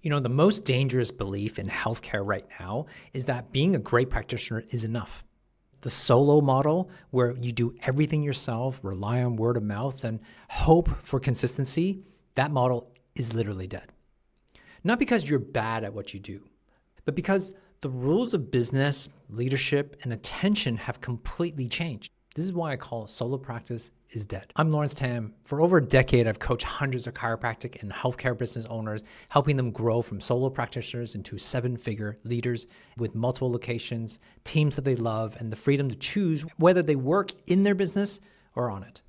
You know, the most dangerous belief in healthcare right now is that being a great practitioner is enough. The solo model, where you do everything yourself, rely on word of mouth, and hope for consistency, that model is literally dead. Not because you're bad at what you do, but because the rules of business, leadership, and attention have completely changed. This is why I call solo practice is dead. I'm Laurence Tham. For over a decade, I've coached hundreds of chiropractic and healthcare business owners, helping them grow from solo practitioners into seven-figure leaders with multiple locations, teams that they love, and the freedom to choose whether they work in their business or on it.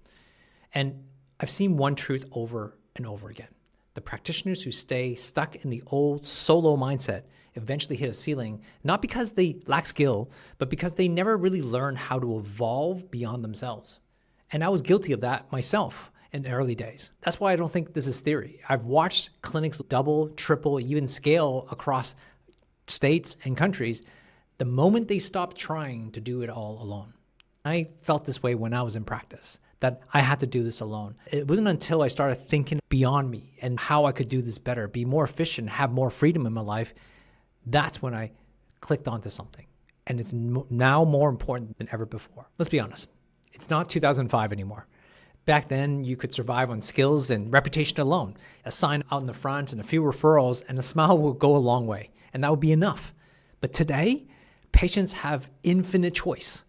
And I've seen one truth over and over again. The practitioners who stay stuck in the old solo mindset eventually hit a ceiling, not because they lack skill, but because they never really learned how to evolve beyond themselves. And I was guilty of that myself in the early days. That's why I don't think this is theory. I've watched clinics double, triple, even scale across states and countries the moment they stopped trying to do it all alone. I felt this way when I was in practice, that I had to do this alone. It wasn't until I started thinking beyond me and how I could do this better, be more efficient, have more freedom in my life. That's when I clicked onto something. And it's now more important than ever before. Let's be honest. It's not 2005 anymore. Back then, you could survive on skills and reputation alone. A sign out in the front and a few referrals and a smile will go a long way. And that would be enough. But today, patients have infinite choice.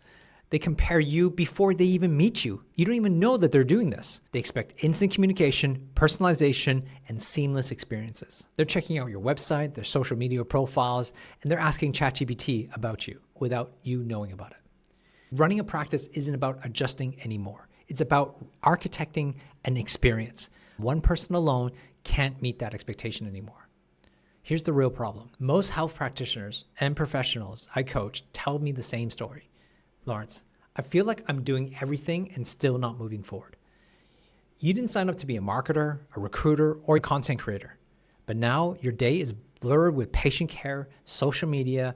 They compare you before they even meet you. You don't even know that they're doing this. They expect instant communication, personalization, and seamless experiences. They're checking out your website, their social media profiles, and they're asking ChatGPT about you without you knowing about it. Running a practice isn't about adjusting anymore. It's about architecting an experience. One person alone can't meet that expectation anymore. Here's the real problem. Most health practitioners and professionals I coach tell me the same story. Laurence, I feel like I'm doing everything and still not moving forward. You didn't sign up to be a marketer, a recruiter, or a content creator, but now your day is blurred with patient care, social media,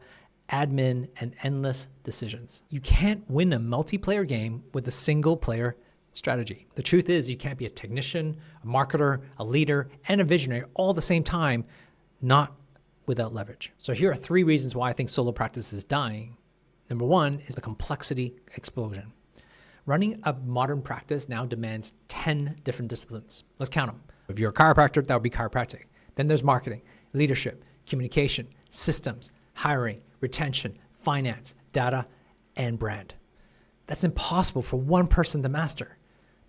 admin, and endless decisions. You can't win a multiplayer game with a single player strategy. The truth is you can't be a technician, a marketer, a leader, and a visionary all at the same time, not without leverage. So here are 3 reasons why I think solo practice is dying. Number 1 is the complexity explosion. Running a modern practice now demands 10 different disciplines. Let's count them. If you're a chiropractor, that would be chiropractic. Then there's marketing, leadership, communication, systems, hiring, retention, finance, data, and brand. That's impossible for one person to master.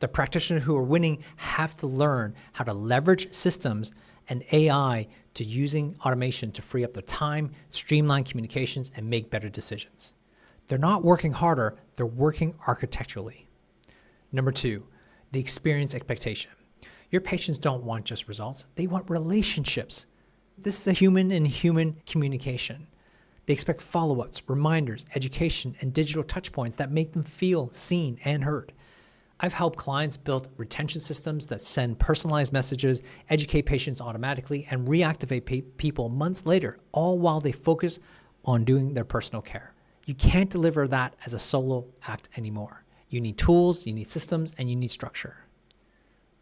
The practitioners who are winning have to learn how to leverage systems and AI to using automation to free up their time, streamline communications, and make better decisions. They're not working harder, they're working architecturally. Number 2, the experience expectation. Your patients don't want just results, they want relationships. This is a human and human communication. They expect follow-ups, reminders, education, and digital touchpoints that make them feel seen and heard. I've helped clients build retention systems that send personalized messages, educate patients automatically, and reactivate people months later, all while they focus on doing their personal care. You can't deliver that as a solo act anymore. You need tools, you need systems, and you need structure.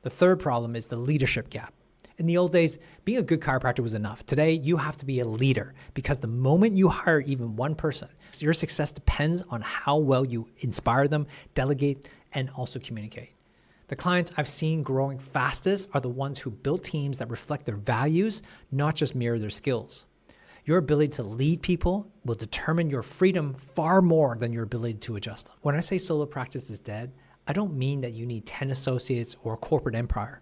The third problem is the leadership gap. In the old days, being a good chiropractor was enough. Today, you have to be a leader because the moment you hire even one person, your success depends on how well you inspire them, delegate, and also communicate. The clients I've seen growing fastest are the ones who build teams that reflect their values, not just mirror their skills. Your ability to lead people will determine your freedom far more than your ability to adjust them. When I say solo practice is dead, I don't mean that you need 10 associates or a corporate empire.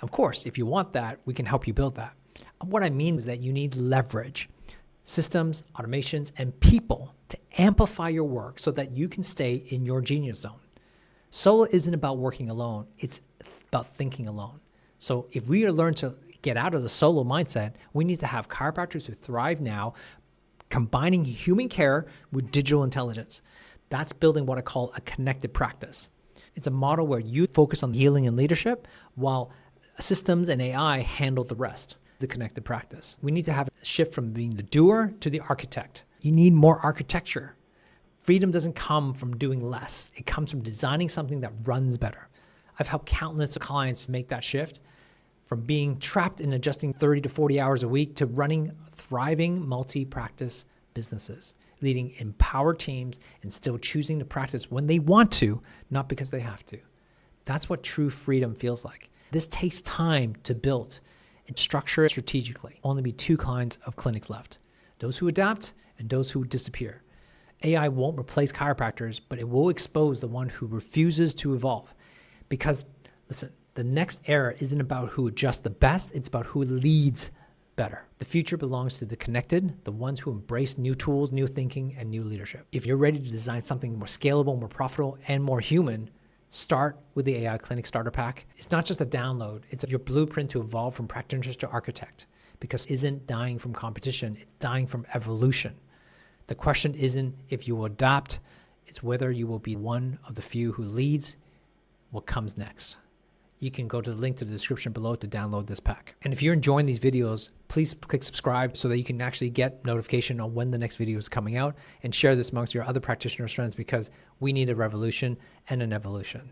Of course, if you want that, we can help you build that. What I mean is that you need leverage, systems, automations, and people to amplify your work so that you can stay in your genius zone. Solo isn't about working alone, it's about thinking alone. So if we learn to get out of the solo mindset, we need to have chiropractors who thrive now, combining human care with digital intelligence. That's building what I call a connected practice. It's a model where you focus on healing and leadership while systems and AI handle the rest, the connected practice. We need to have a shift from being the doer to the architect. You need more architecture. Freedom doesn't come from doing less. It comes from designing something that runs better. I've helped countless clients make that shift. from being trapped in adjusting 30 to 40 hours a week to running thriving multi-practice businesses, leading empowered teams and still choosing to practice when they want to, not because they have to. That's what true freedom feels like. This takes time to build and structure it strategically. Only be two kinds of clinics left: those who adapt and those who disappear. AI won't replace chiropractors, but it will expose the one who refuses to evolve. Because, listen, the next era isn't about who adjusts the best, it's about who leads better. The future belongs to the connected, the ones who embrace new tools, new thinking, and new leadership. If you're ready to design something more scalable, more profitable, and more human, start with the AI Clinic Starter Pack. It's not just a download, it's your blueprint to evolve from practitioner to architect, because it isn't dying from competition, it's dying from evolution. The question isn't if you will adapt, it's whether you will be one of the few who leads what comes next. You can go to the link to the description below to download this pack. And if you're enjoying these videos, please click subscribe so that you can actually get notification on when the next video is coming out, and share this amongst your other practitioners friends, because we need a revolution and an evolution.